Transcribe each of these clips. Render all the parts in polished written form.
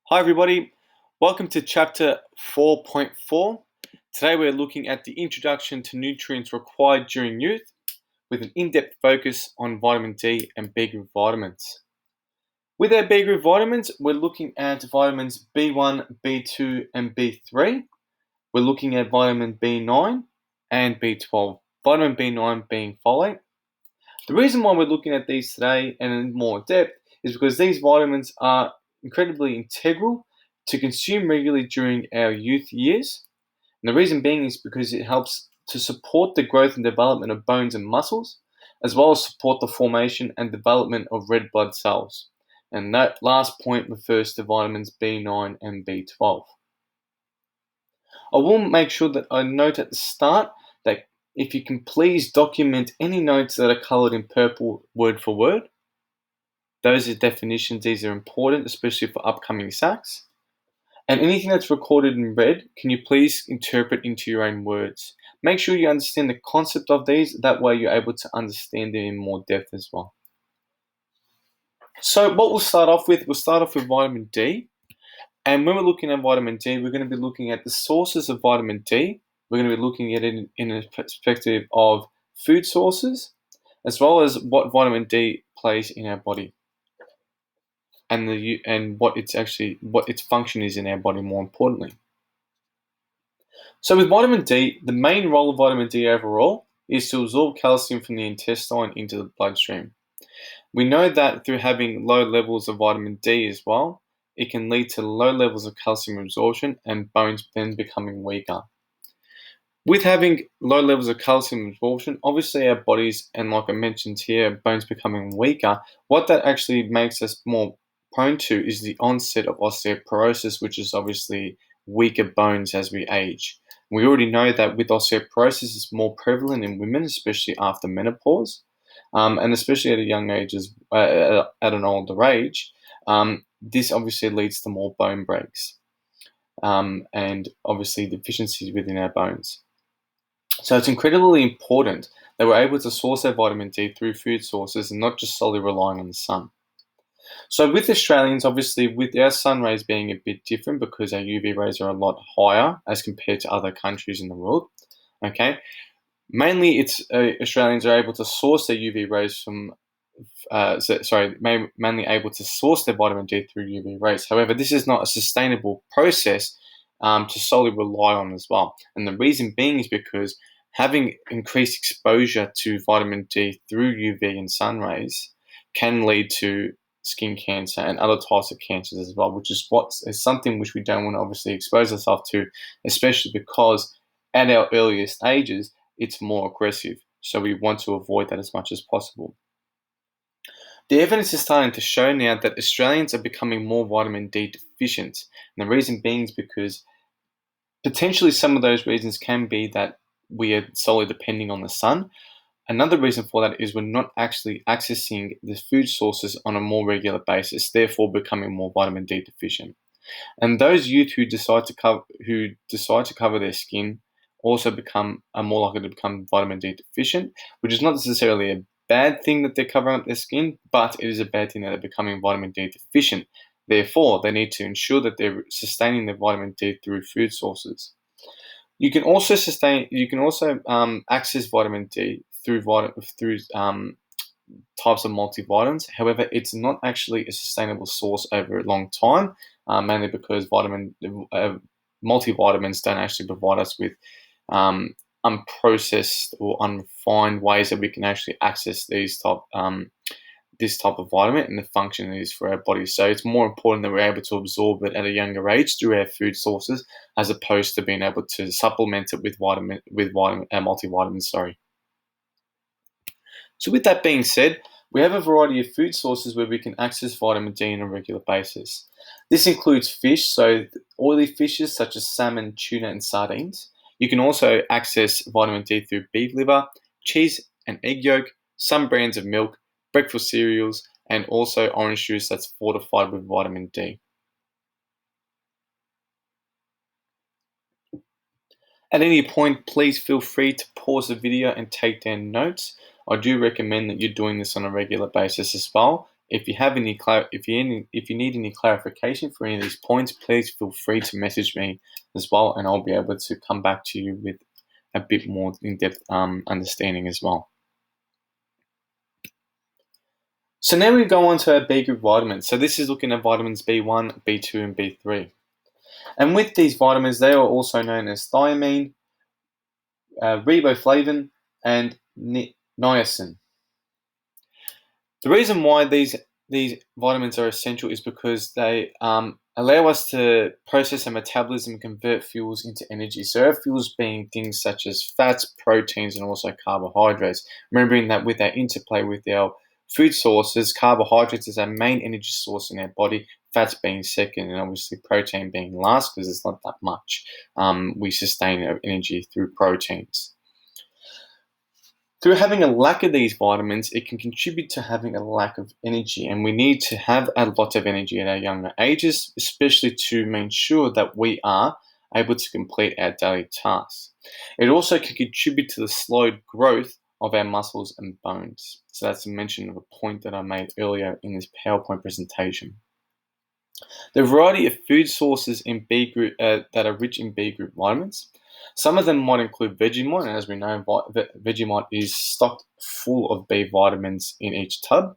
Hi everybody, welcome to chapter 4.4. Today we're looking at the introduction to nutrients required during youth with an in-depth focus on vitamin D and B group vitamins. With our B group vitamins, we're looking at vitamins B1, B2 and B3. We're looking at vitamin B9 and B12. Vitamin B9 being folate. The reason why we're looking at these today and in more depth is because these vitamins are incredibly integral to consume regularly during our youth years. And the reason being is because it helps to support the growth and development of bones and muscles, as well as support the formation and development of red blood cells. And that last point refers to vitamins B9 and B12. I will make sure that I note at the start that if you can please document any notes that are colored in purple word for word. Those are definitions. These are important, especially for upcoming SACs. And anything that's recorded in red, can you please interpret into your own words? Make sure you understand the concept of these. That way you're able to understand them in more depth as well. So what we'll start off with vitamin D. And when we're looking at vitamin D, we're going to be looking at the sources of vitamin D. We're going to be looking at it in a perspective of food sources, as well as what vitamin D plays in our body, and what its function is in our body. More importantly, so with vitamin D, the main role of vitamin D overall is to absorb calcium from the intestine into the bloodstream. We know that through having low levels of vitamin D as well, it can lead to low levels of calcium absorption and bones then becoming weaker. With having low levels of calcium absorption, obviously our bodies, and like I mentioned here, bones becoming weaker, what that actually makes us more prone to is the onset of osteoporosis, which is obviously weaker bones as we age. We already know that with osteoporosis, it's more prevalent in women, especially after menopause. And especially at a young age, at an older age, this obviously leads to more bone breaks and obviously deficiencies within our bones. So it's incredibly important that we're able to source our vitamin D through food sources and not just solely relying on the sun. So with Australians, obviously with our sun rays being a bit different because our UV rays are a lot higher as compared to other countries in the world, okay? Mainly, Australians are able to source their UV rays from, mainly able to source their vitamin D through UV rays. However, this is not a sustainable process to solely rely on as well. And the reason being is because having increased exposure to vitamin D through UV and sun rays can lead to skin cancer and other types of cancers as well, which is something which we don't want to obviously expose ourselves to, especially because at our earliest ages, it's more aggressive. So we want to avoid that as much as possible. The evidence is starting to show now that Australians are becoming more vitamin D deficient. And the reason being is because potentially some of those reasons can be that we are solely depending on the sun. Another reason for that is we're not actually accessing the food sources on a more regular basis, therefore becoming more vitamin D deficient. And those youth who decide to cover their skin also are more likely to become vitamin D deficient, which is not necessarily a bad thing that they're covering up their skin, but it is a bad thing that they're becoming vitamin D deficient. Therefore, they need to ensure that they're sustaining their vitamin D through food sources. You can also access vitamin D through types of multivitamins. However, it's not actually a sustainable source over a long time, mainly because multivitamins don't actually provide us with unprocessed or unrefined ways that we can actually access this type of vitamin and the function it is for our body. So it's more important that we're able to absorb it at a younger age through our food sources, as opposed to being able to supplement it with multivitamins. Sorry. So with that being said, we have a variety of food sources where we can access vitamin D on a regular basis. This includes fish, so oily fishes such as salmon, tuna, and sardines. You can also access vitamin D through beef liver, cheese and egg yolk, some brands of milk, breakfast cereals, and also orange juice that's fortified with vitamin D. At any point, please feel free to pause the video and take down notes. I do recommend that you're doing this on a regular basis as well, If you need any clarification for any of these points, please feel free to message me as well, and I'll be able to come back to you with a bit more in-depth understanding as well. So now we go on to our B group vitamins. So this is looking at vitamins B1, B2, and B3. And with these vitamins, they are also known as thiamine, riboflavin, and niacin. The reason why these vitamins are essential is because they allow us to process our metabolism and convert fuels into energy. So our fuels being things such as fats, proteins, and also carbohydrates. Remembering that with our interplay with our food sources, carbohydrates is our main energy source in our body, fats being second, and obviously protein being last because it's not that much. We sustain our energy through proteins. Through having a lack of these vitamins, it can contribute to having a lack of energy, and we need to have a lot of energy at our younger ages, especially to make sure that we are able to complete our daily tasks. It also can contribute to the slowed growth of our muscles and bones. So that's a mention of a point that I made earlier in this PowerPoint presentation. The variety of food sources in B group that are rich in B group vitamins. Some of them might include Vegemite, and as we know, Vegemite is stocked full of B vitamins in each tub.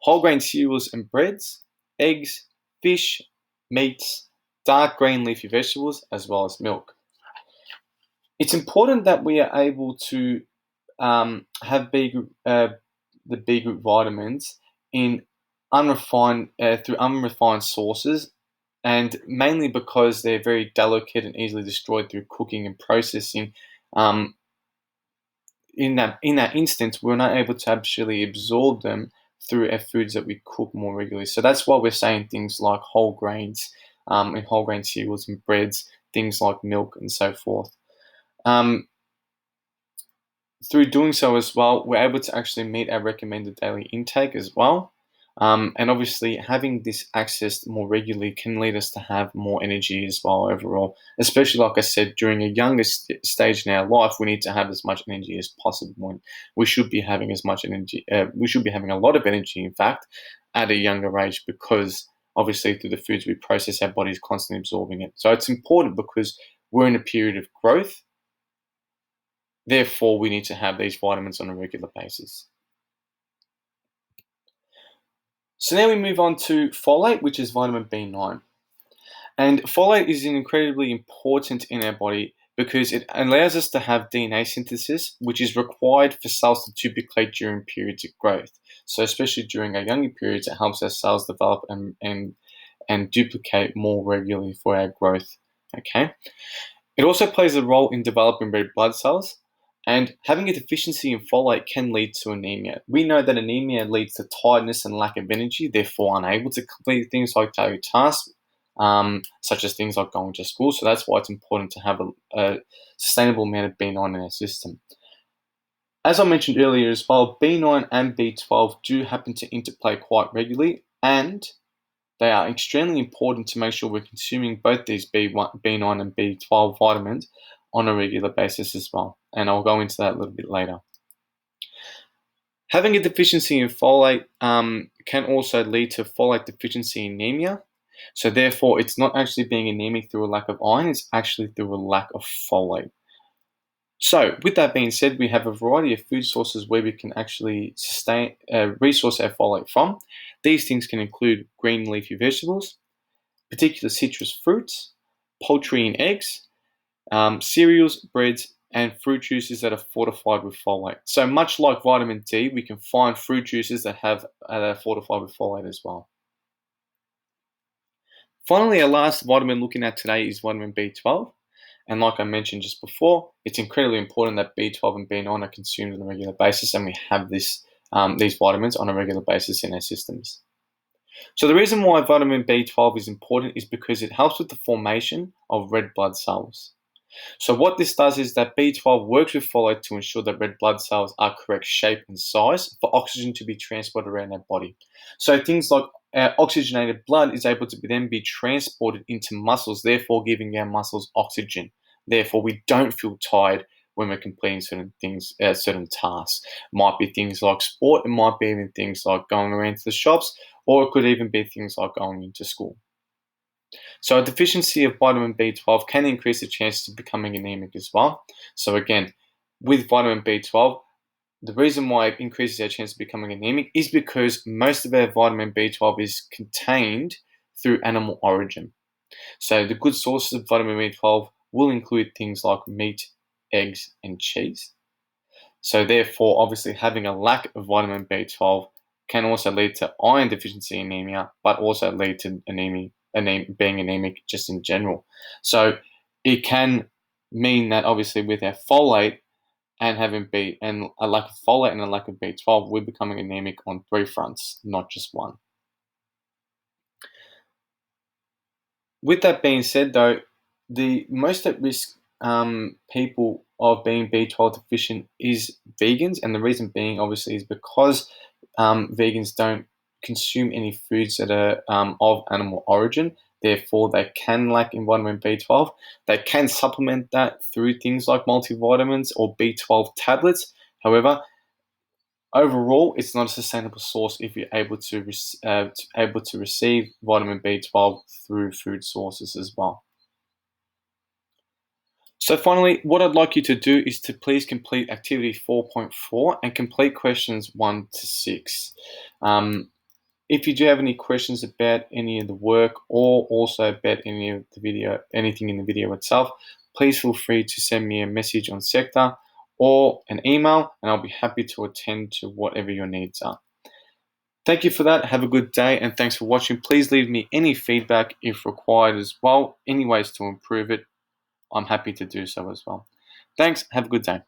Whole grain cereals and breads, eggs, fish, meats, dark green leafy vegetables, as well as milk. It's important that we are able to have the B group vitamins in through unrefined sources, and mainly because they're very delicate and easily destroyed through cooking and processing. In that instance, we're not able to actually absorb them through our foods that we cook more regularly. So that's why we're saying things like whole grains, and whole grain cereals and breads, things like milk and so forth. Through doing so as well, we're able to actually meet our recommended daily intake as well. And obviously, having this access more regularly can lead us to have more energy as well overall. Especially, like I said, during a younger stage in our life, we need to have as much energy as possible. And we should be having as much energy. We should be having a lot of energy, in fact, at a younger age, because obviously through the foods we process, our body is constantly absorbing it. So it's important because we're in a period of growth. Therefore, we need to have these vitamins on a regular basis. So now we move on to folate, which is vitamin B9. And folate is incredibly important in our body because it allows us to have DNA synthesis, which is required for cells to duplicate during periods of growth. So especially during our younger periods, it helps our cells develop and duplicate more regularly for our growth. Okay. It also plays a role in developing red blood cells, and having a deficiency in folate can lead to anemia. We know that anemia leads to tiredness and lack of energy, therefore unable to complete things like daily tasks, such as things like going to school. So that's why it's important to have a sustainable amount of B9 in our system. As I mentioned earlier as well, B9 and B12 do happen to interplay quite regularly, and they are extremely important to make sure we're consuming both these B9 and B12 vitamins on a regular basis as well. And I'll go into that a little bit later. Having a deficiency in folate can also lead to folate deficiency anemia. So therefore, it's not actually being anemic through a lack of iron, it's actually through a lack of folate. So with that being said, we have a variety of food sources where we can actually resource our folate from. These things can include green leafy vegetables, particular citrus fruits, poultry and eggs, cereals, breads, and fruit juices that are fortified with folate. So much like vitamin D, we can find fruit juices that are fortified with folate as well. Finally, our last vitamin looking at today is vitamin B12. And like I mentioned just before, it's incredibly important that B12 and B9 are consumed on a regular basis, and we have these vitamins on a regular basis in our systems. So the reason why vitamin B12 is important is because it helps with the formation of red blood cells. So what this does is that B12 works with folate to ensure that red blood cells are correct shape and size for oxygen to be transported around our body. So things like oxygenated blood is able to then be transported into muscles, therefore giving our muscles oxygen. Therefore, we don't feel tired when we're completing certain things, certain tasks. It might be things like sport, it might be even things like going around to the shops, or it could even be things like going into school. So a deficiency of vitamin B12 can increase the chances of becoming anemic as well. So again, with vitamin B12, the reason why it increases our chance of becoming anemic is because most of our vitamin B12 is contained through animal origin. So the good sources of vitamin B12 will include things like meat, eggs, and cheese. So therefore, obviously, having a lack of vitamin B12 can also lead to iron deficiency anemia, but also lead to being anemic just in general. So it can mean that obviously with our folate and and a lack of folate and a lack of B12, we're becoming anemic on three fronts, not just one. With that being said, though, the most at risk people of being B12 deficient is vegans, and the reason being obviously is because vegans don't consume any foods that are of animal origin. Therefore, they can lack in vitamin B12. They can supplement that through things like multivitamins or B12 tablets. However, overall, it's not a sustainable source if you're able to receive vitamin B12 through food sources as well. So finally, what I'd like you to do is to please complete activity 4.4 and complete questions 1 to 6. If you do have any questions about any of the work or also about anything in the video itself, please feel free to send me a message on Sector or an email, and I'll be happy to attend to whatever your needs are. Thank you for that. Have a good day, and thanks for watching. Please leave me any feedback if required as well. Any ways to improve it, I'm happy to do so as well. Thanks. Have a good day.